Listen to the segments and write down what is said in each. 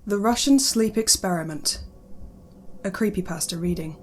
The Russian Sleep Experiment. A Creepypasta reading.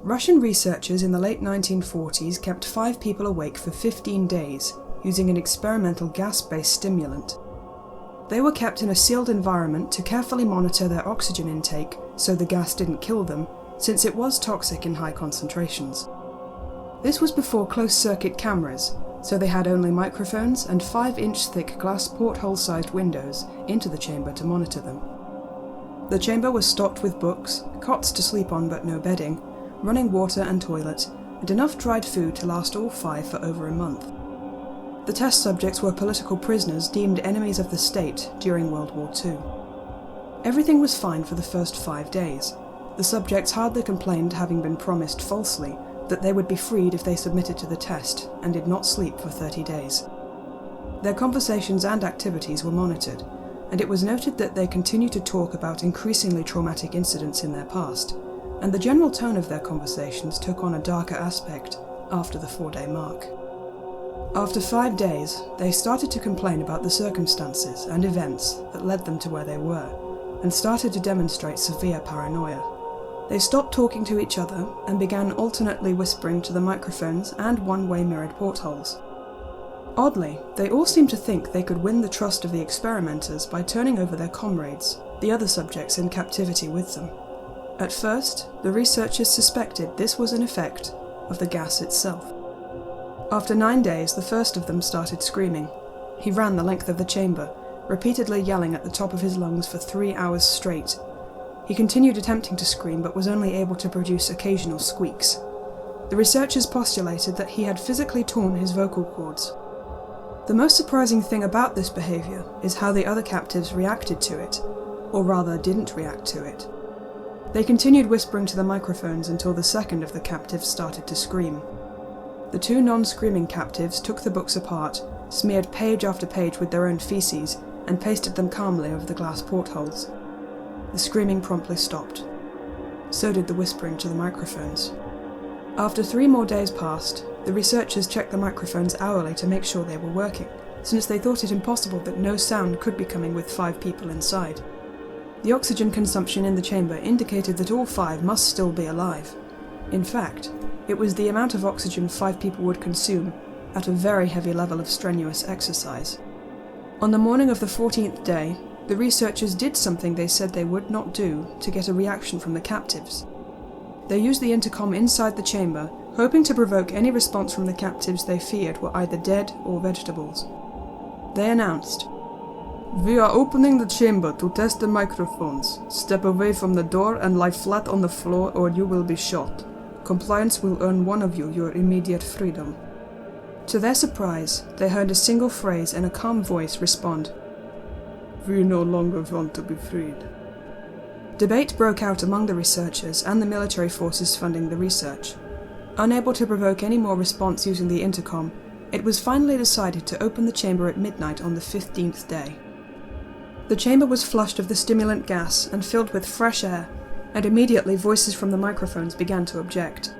Russian researchers in the late 1940s kept 5 people awake for 15 days using an experimental gas-based stimulant. They were kept in a sealed environment to carefully monitor their oxygen intake so the gas didn't kill them, since it was toxic in high concentrations. This was before closed-circuit cameras, so they had only microphones and 5-inch thick glass porthole-sized windows into the chamber to monitor them. The chamber was stocked with books, cots to sleep on but no bedding, running water and toilet, and enough dried food to last all 5 for over a month. The test subjects were political prisoners deemed enemies of the state during World War II. Everything was fine for the first 5 days. The subjects hardly complained, having been promised falsely that they would be freed if they submitted to the test and did not sleep for 30 days. Their conversations and activities were monitored, and it was noted that they continued to talk about increasingly traumatic incidents in their past, and the general tone of their conversations took on a darker aspect after the 4-day mark. After 5 days, they started to complain about the circumstances and events that led them to where they were, and started to demonstrate severe paranoia. They stopped talking to each other and began alternately whispering to the microphones and one-way mirrored portholes. Oddly, they all seemed to think they could win the trust of the experimenters by turning over their comrades, the other subjects in captivity with them. At first, the researchers suspected this was an effect of the gas itself. After 9 days, the first of them started screaming. He ran the length of the chamber, repeatedly yelling at the top of his lungs for 3 hours straight. He continued attempting to scream but was only able to produce occasional squeaks. The researchers postulated that he had physically torn his vocal cords. The most surprising thing about this behaviour is how the other captives reacted to it, or rather didn't react to it. They continued whispering to the microphones until the second of the captives started to scream. The 2 non-screaming captives took the books apart, smeared page after page with their own feces, and pasted them calmly over the glass portholes. The screaming promptly stopped. So did the whispering to the microphones. After 3 more days passed, the researchers checked the microphones hourly to make sure they were working, since they thought it impossible that no sound could be coming with 5 people inside. The oxygen consumption in the chamber indicated that all 5 must still be alive. In fact, it was the amount of oxygen 5 people would consume at a very heavy level of strenuous exercise. On the morning of the 14th day, the researchers did something they said they would not do to get a reaction from the captives. They used the intercom inside the chamber, hoping to provoke any response from the captives they feared were either dead or vegetables. They announced, "We are opening the chamber to test the microphones. Step away from the door and lie flat on the floor or you will be shot. Compliance will earn one of you your immediate freedom." To their surprise, they heard a single phrase in a calm voice respond, "We no longer want to be freed." Debate broke out among the researchers and the military forces funding the research. Unable to provoke any more response using the intercom, it was finally decided to open the chamber at midnight on the 15th day. The chamber was flushed of the stimulant gas and filled with fresh air, and immediately voices from the microphones began to object.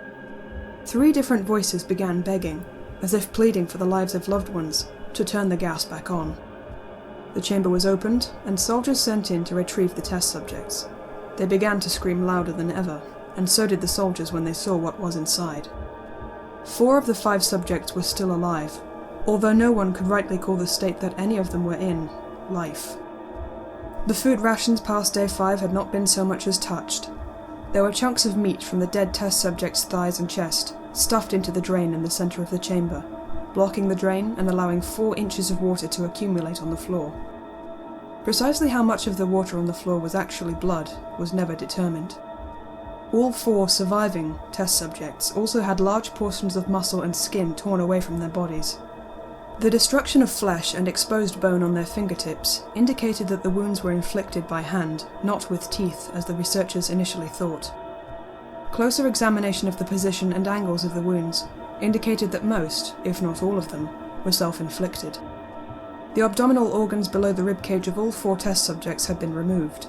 3 different voices began begging, as if pleading for the lives of loved ones, to turn the gas back on. The chamber was opened, and soldiers sent in to retrieve the test subjects. They began to scream louder than ever, and so did the soldiers when they saw what was inside. 4 of the 5 subjects were still alive, although no one could rightly call the state that any of them were in life. The food rations past day 5 had not been so much as touched. There were chunks of meat from the dead test subjects' thighs and chest, stuffed into the drain in the centre of the chamber, blocking the drain and allowing 4 inches of water to accumulate on the floor. Precisely how much of the water on the floor was actually blood was never determined. All 4 surviving test subjects also had large portions of muscle and skin torn away from their bodies. The destruction of flesh and exposed bone on their fingertips indicated that the wounds were inflicted by hand, not with teeth as the researchers initially thought. Closer examination of the position and angles of the wounds indicated that most, if not all of them, were self-inflicted. The abdominal organs below the ribcage of all 4 test subjects had been removed.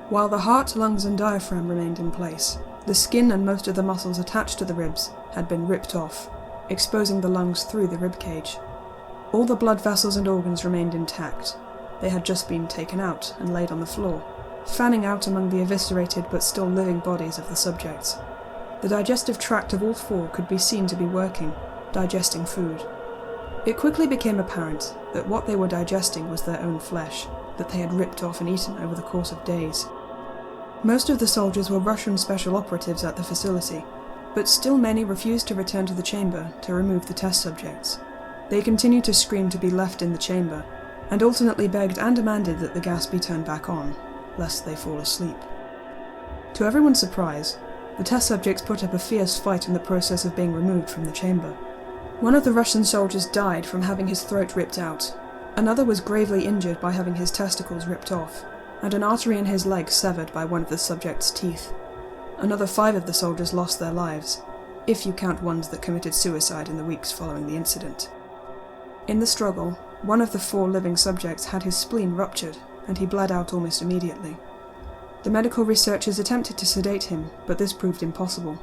While the heart, lungs and diaphragm remained in place, the skin and most of the muscles attached to the ribs had been ripped off, exposing the lungs through the ribcage. All the blood vessels and organs remained intact. They had just been taken out and laid on the floor, fanning out among the eviscerated but still living bodies of the subjects. The digestive tract of all four could be seen to be working, digesting food. It quickly became apparent that what they were digesting was their own flesh, that they had ripped off and eaten over the course of days. Most of the soldiers were Russian special operatives at the facility, but still many refused to return to the chamber to remove the test subjects. They continued to scream to be left in the chamber, and alternately begged and demanded that the gas be turned back on, lest they fall asleep. To everyone's surprise, the test subjects put up a fierce fight in the process of being removed from the chamber. One of the Russian soldiers died from having his throat ripped out, another was gravely injured by having his testicles ripped off, and an artery in his leg severed by one of the subject's teeth. Another 5 of the soldiers lost their lives, if you count ones that committed suicide in the weeks following the incident. In the struggle, one of the 4 living subjects had his spleen ruptured, and he bled out almost immediately. The medical researchers attempted to sedate him, but this proved impossible.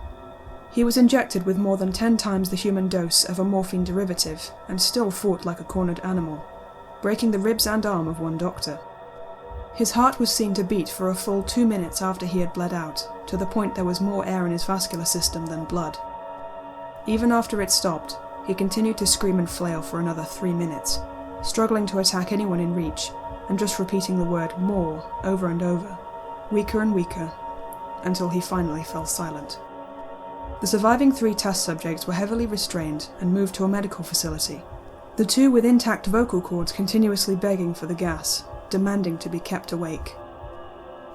He was injected with more than 10 times the human dose of a morphine derivative, and still fought like a cornered animal, breaking the ribs and arm of one doctor. His heart was seen to beat for a full 2 minutes after he had bled out, to the point there was more air in his vascular system than blood. Even after it stopped, he continued to scream and flail for another 3 minutes, struggling to attack anyone in reach, and just repeating the word "more" over and over, weaker and weaker, until he finally fell silent. The surviving 3 test subjects were heavily restrained and moved to a medical facility, the 2 with intact vocal cords continuously begging for the gas, demanding to be kept awake.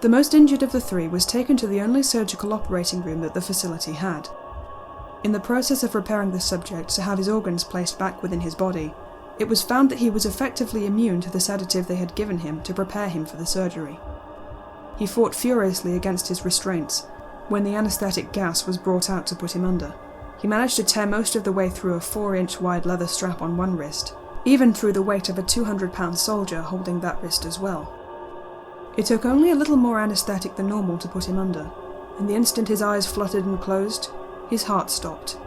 The most injured of the 3 was taken to the only surgical operating room that the facility had. In the process of repairing the subject to have his organs placed back within his body, it was found that he was effectively immune to the sedative they had given him to prepare him for the surgery. He fought furiously against his restraints. When the anesthetic gas was brought out to put him under, he managed to tear most of the way through a 4-inch wide leather strap on one wrist, even through the weight of a 200-pound soldier holding that wrist as well. It took only a little more anesthetic than normal to put him under, and the instant his eyes fluttered and closed, his heart stopped.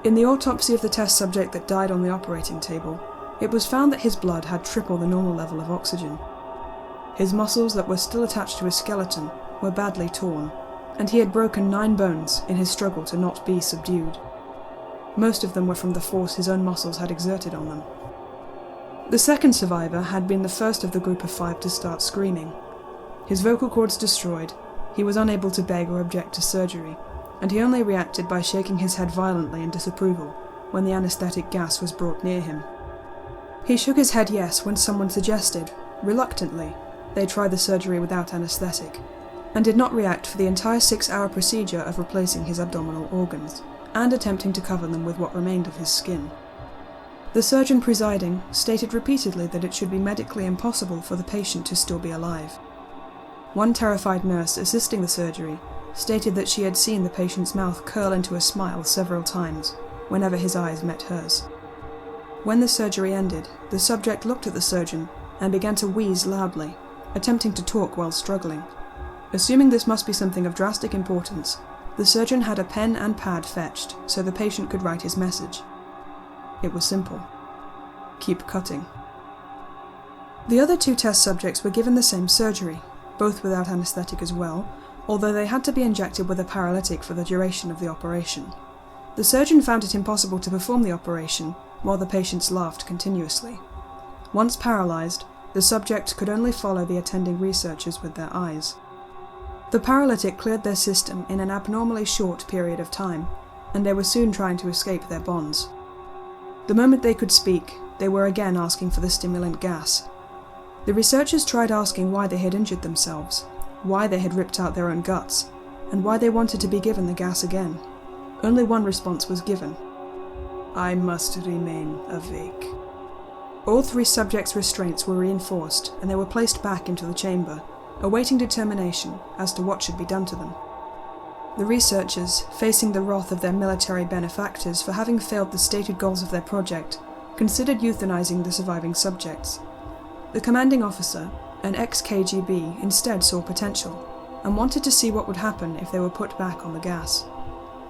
In the autopsy of the test subject that died on the operating table, it was found that his blood had triple the normal level of oxygen. His muscles that were still attached to his skeleton were badly torn, and he had broken 9 bones in his struggle to not be subdued. Most of them were from the force his own muscles had exerted on them. The second survivor had been the first of the group of 5 to start screaming. His vocal cords destroyed, he was unable to beg or object to surgery, and he only reacted by shaking his head violently in disapproval when the anesthetic gas was brought near him. He shook his head yes when someone suggested, reluctantly, they try the surgery without anesthetic, and did not react for the entire 6-hour procedure of replacing his abdominal organs, and attempting to cover them with what remained of his skin. The surgeon presiding stated repeatedly that it should be medically impossible for the patient to still be alive. One terrified nurse assisting the surgery stated that she had seen the patient's mouth curl into a smile several times, whenever his eyes met hers. When the surgery ended, the subject looked at the surgeon and began to wheeze loudly, attempting to talk while struggling. Assuming this must be something of drastic importance, the surgeon had a pen and pad fetched so the patient could write his message. It was simple. Keep cutting. The other 2 test subjects were given the same surgery, both without anesthetic as well, although they had to be injected with a paralytic for the duration of the operation. The surgeon found it impossible to perform the operation while the patients laughed continuously. Once paralysed, the subject could only follow the attending researchers with their eyes. The paralytic cleared their system in an abnormally short period of time, and they were soon trying to escape their bonds. The moment they could speak, they were again asking for the stimulant gas. The researchers tried asking why they had injured themselves, why they had ripped out their own guts, and why they wanted to be given the gas again. Only one response was given. I must remain awake. All 3 subjects' restraints were reinforced, and they were placed back into the chamber, awaiting determination as to what should be done to them. The researchers, facing the wrath of their military benefactors for having failed the stated goals of their project, considered euthanizing the surviving subjects. The commanding officer, an ex-KGB, instead saw potential, and wanted to see what would happen if they were put back on the gas.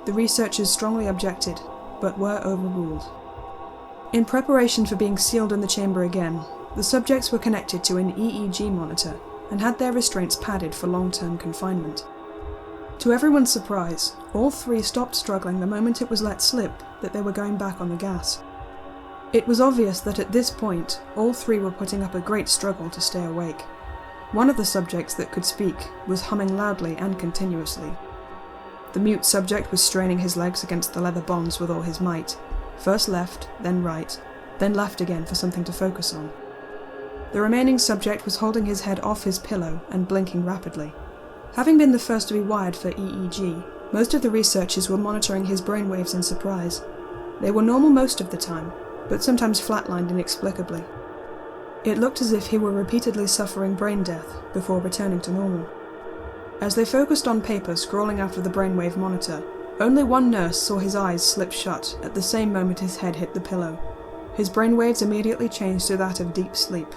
The researchers strongly objected, but were overruled. In preparation for being sealed in the chamber again, the subjects were connected to an EEG monitor and had their restraints padded for long-term confinement. To everyone's surprise, all three stopped struggling the moment it was let slip that they were going back on the gas. It was obvious that at this point, all three were putting up a great struggle to stay awake. One of the subjects that could speak was humming loudly and continuously. The mute subject was straining his legs against the leather bonds with all his might, first left, then right, then left again for something to focus on. The remaining subject was holding his head off his pillow and blinking rapidly. Having been the first to be wired for EEG, most of the researchers were monitoring his brainwaves in surprise. They were normal most of the time, but sometimes flatlined inexplicably. It looked as if he were repeatedly suffering brain death before returning to normal. As they focused on paper scrolling after the brainwave monitor, only one nurse saw his eyes slip shut at the same moment his head hit the pillow. His brainwaves immediately changed to that of deep sleep,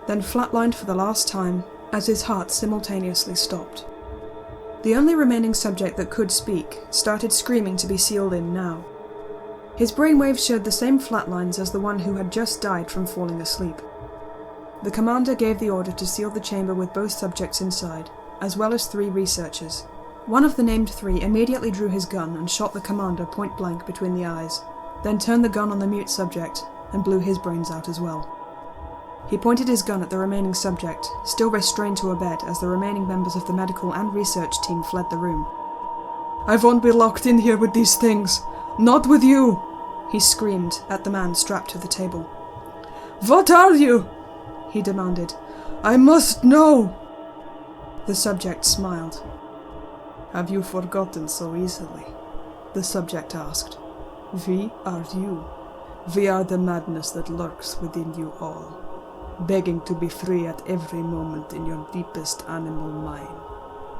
then flatlined for the last time as his heart simultaneously stopped. The only remaining subject that could speak started screaming to be sealed in now. His brainwaves showed the same flatlines as the one who had just died from falling asleep. The commander gave the order to seal the chamber with both subjects inside, as well as 3 researchers. One of the named 3 immediately drew his gun and shot the commander point blank between the eyes, then turned the gun on the mute subject and blew his brains out as well. He pointed his gun at the remaining subject, still restrained to a bed as the remaining members of the medical and research team fled the room. "I won't be locked in here with these things! Not with you!" he screamed at the man strapped to the table. "What are you?" he demanded. "I must know!" The subject smiled. "Have you forgotten so easily?" the subject asked. "We are you. We are the madness that lurks within you all, begging to be free at every moment in your deepest animal mind.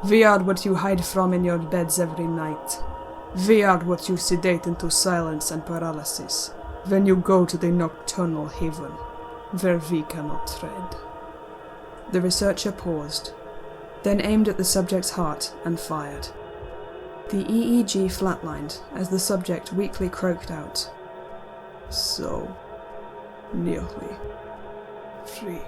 We are what you hide from in your beds every night. We are what you sedate into silence and paralysis when you go to the nocturnal haven, where we cannot tread." The researcher paused, then aimed at the subject's heart and fired. The EEG flatlined as the subject weakly croaked out, "So nearly free."